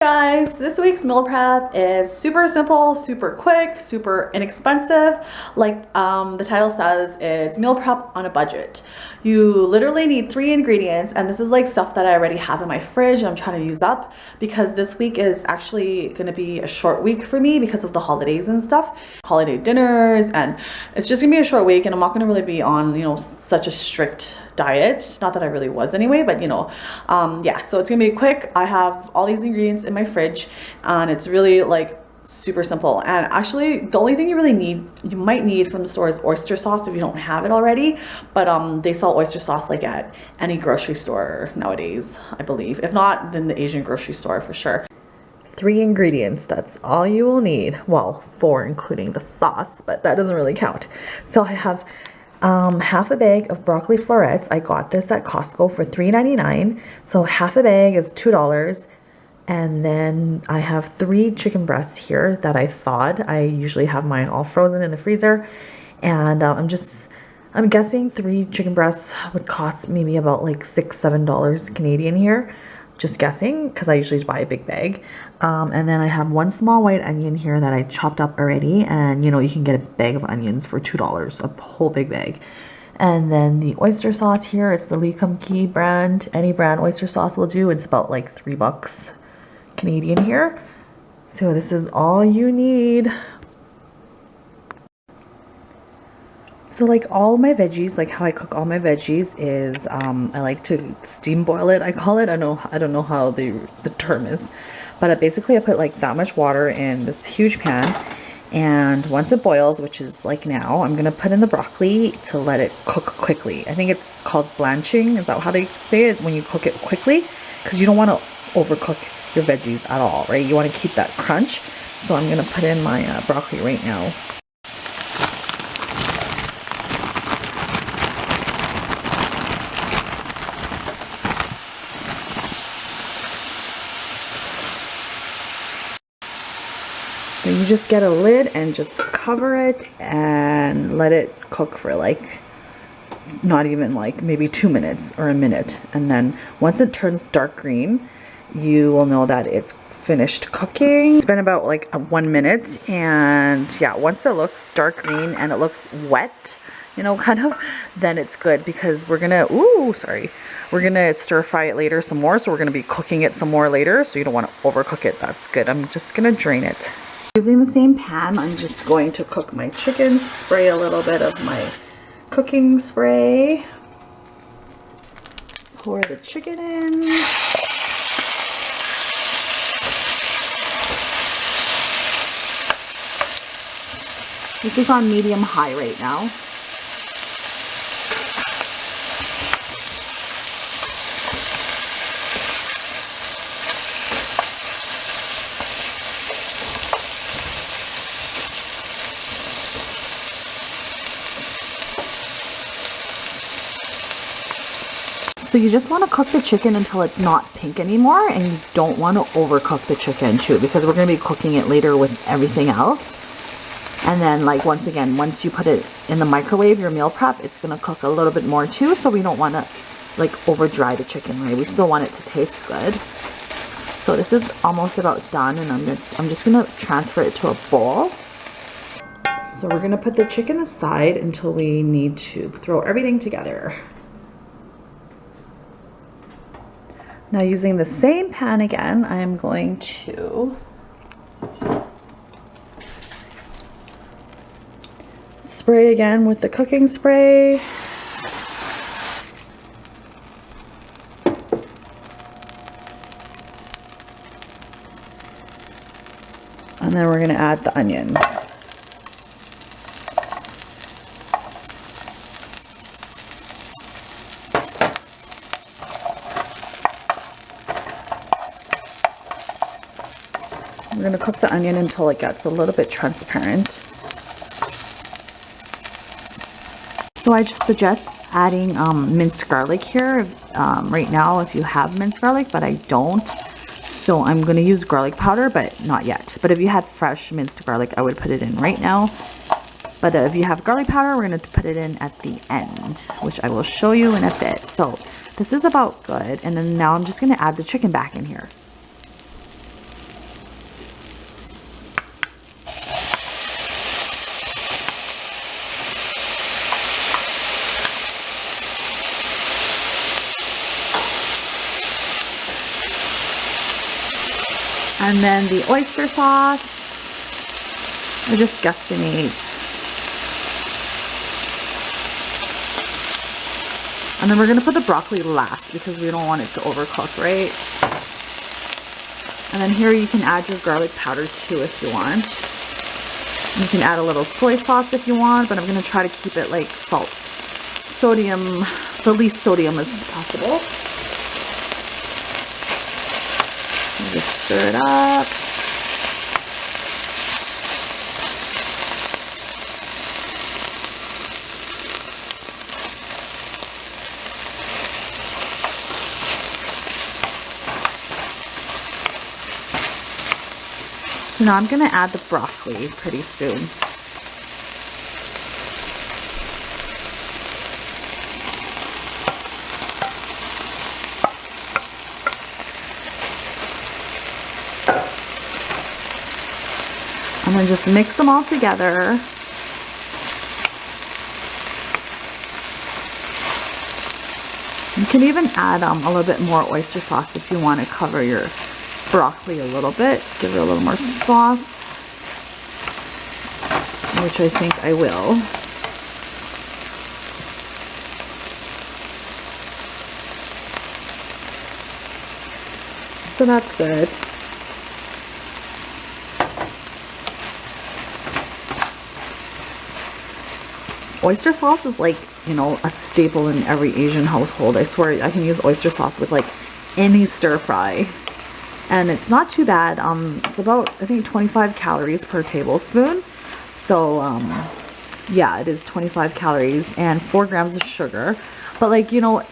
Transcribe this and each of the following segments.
Guys, this week's meal prep is super simple, super quick, super inexpensive. Like the title says, it's meal prep on a budget. You literally need 3 ingredients, and this is like stuff that I already have in my fridge and I'm trying to use up because this week is actually going to be a short week for me because of the holidays and stuff, holiday dinners, and it's just gonna be a short week, and I'm not going to really be on, such a strict diet. Not that I really was anyway, but yeah, so it's gonna be quick. I have all these ingredients in my fridge and it's really like super simple. And actually the only thing you might need from the store is oyster sauce if you don't have it already, but they sell oyster sauce like at any grocery store nowadays, I believe. If not, then the Asian grocery store for sure. 3 ingredients, that's all you will need. Well, 4 including the sauce, but that doesn't really count. So I have half a bag of broccoli florets. I got this at Costco for $3.99. So half a bag is $2. And then I have 3 chicken breasts here that I thawed. I usually have mine all frozen in the freezer. And I'm guessing 3 chicken breasts would cost maybe about like $6-7 Canadian here. Just guessing, because I usually buy a big bag. And then I have 1 small white onion here that I chopped up already, and you can get a bag of onions for $2, a whole big bag. And then the oyster sauce here, it's the Lee Kum Kee brand. Any brand oyster sauce will do. It's about like $3 Canadian here. So this is all you need. So like all my veggies, like how I cook all my veggies is I like to steam boil it, I call it. I don't know how the term is, but basically I put like that much water in this huge pan, and once it boils, which is like now, I'm gonna put in the broccoli to let it cook quickly. I think it's called blanching, is that how they say it, when you cook it quickly? Because you don't want to overcook your veggies at all, right? You want to keep that crunch. So I'm gonna put in my broccoli right now. So you just get a lid and just cover it and let it cook for like, not even like maybe 2 minutes or a minute. And then once it turns dark green, you will know that it's finished cooking. It's been about like 1 minute, and yeah, once it looks dark green and it looks wet, kind of, then it's good, because we're gonna stir fry it later some more. So we're gonna be cooking it some more later, so you don't want to overcook it. That's good. I'm just gonna drain it. Using the same pan, I'm just going to cook my chicken, spray a little bit of my cooking spray, pour the chicken in. This is on medium-high right now. So you just want to cook the chicken until it's not pink anymore, and you don't want to overcook the chicken too, because we're going to be cooking it later with everything else. And then like once you put it in the microwave, your meal prep, it's going to cook a little bit more too, so we don't want to like over dry the chicken, right? We still want it to taste good. So this is almost about done, and I'm just going to transfer it to a bowl. So we're going to put the chicken aside until we need to throw everything together. Now using the same pan again, I am going to spray again with the cooking spray. And then we're going to add the onion. We're going to cook the onion until it gets a little bit transparent. So I just suggest adding minced garlic here right now if you have minced garlic, but I don't. So I'm going to use garlic powder, but not yet. But if you had fresh minced garlic, I would put it in right now. But if you have garlic powder, we're going to put it in at the end, which I will show you in a bit. So this is about good. And then now I'm just going to add the chicken back in here. And then the oyster sauce, I just guesstimate. And then we're gonna put the broccoli last because we don't want it to overcook, right? And then here you can add your garlic powder too if you want. You can add a little soy sauce if you want, but I'm gonna try to keep it like sodium, the least sodium as possible. And just stir it up. So now I'm gonna add the broccoli pretty soon. And then just mix them all together. You can even add a little bit more oyster sauce if you want to cover your broccoli a little bit, to give it a little more sauce, which I think I will. So that's good. Oyster sauce is like, you know, a staple in every Asian household. I swear I can use oyster sauce with like any stir fry. And it's not too bad. It's about, I think, 25 calories per tablespoon. So, yeah, it is 25 calories and 4 grams of sugar. But, like, you know,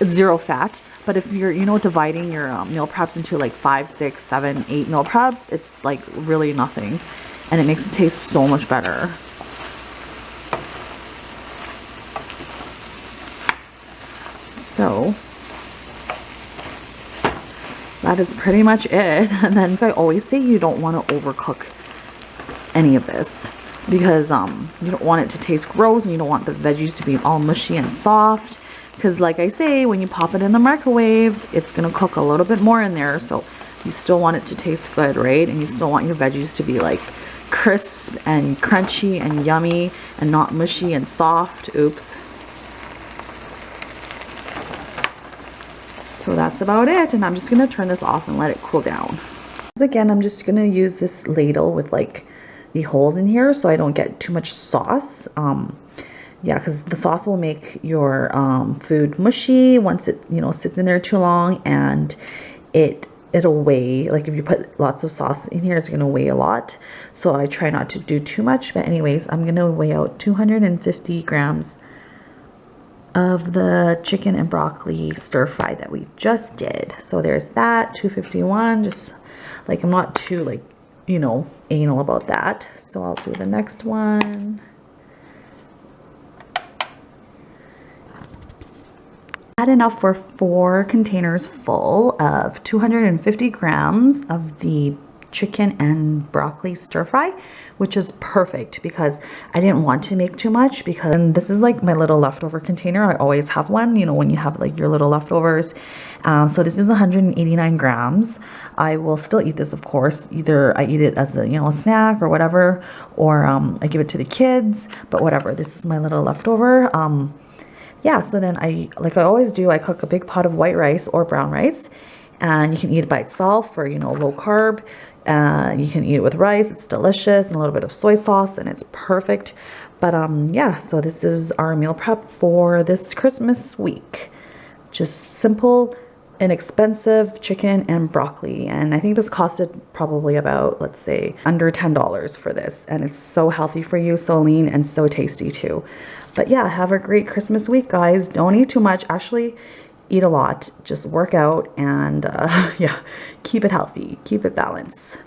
it's 0 fat. But if you're, you know, dividing your meal preps into, like, 5, 6, 7, 8 meal preps, it's, like, really nothing. And it makes it taste so much better. So that is pretty much it. And then I always say you don't want to overcook any of this because you don't want it to taste gross and you don't want the veggies to be all mushy and soft, because like I say, when you pop it in the microwave, it's gonna cook a little bit more in there, so you still want it to taste good, right? And you still want your veggies to be like crisp and crunchy and yummy and not mushy and soft. Oops. So that's about it, and I'm just gonna turn this off and let it cool down. Again, I'm just gonna use this ladle with like the holes in here so I don't get too much sauce. Yeah, because the sauce will make your food mushy once it, you know, sits in there too long, and it'll weigh. Like if you put lots of sauce in here, it's gonna weigh a lot. So I try not to do too much, but anyways, I'm gonna weigh out 250 grams of the chicken and broccoli stir fry that we just did. So there's that, 251. Just like, I'm not too like, you know, anal about that. So I'll do the next one. Had enough for 4 containers full of 250 grams of the chicken and broccoli stir fry, which is perfect because I didn't want to make too much, because this is like my little leftover container. I always have one, you know, when you have like your little leftovers. So this is 189 grams. I will still eat this, of course. Either I eat it as a, you know, a snack or whatever, or I give it to the kids, but whatever. This is my little leftover. Yeah, so then like I always do, I cook a big pot of white rice or brown rice, and you can eat it by itself or, you know, low carb. You can eat it with rice. It's delicious, and a little bit of soy sauce, and it's perfect. But yeah, so this is our meal prep for this Christmas week. Just simple, inexpensive chicken and broccoli, and I think this costed probably about, let's say, under $10 for this, and it's so healthy for you, so lean, and so tasty too. But yeah, have a great Christmas week, guys. Don't eat too much. Actually, eat a lot. Just work out and yeah, keep it healthy, keep it balanced.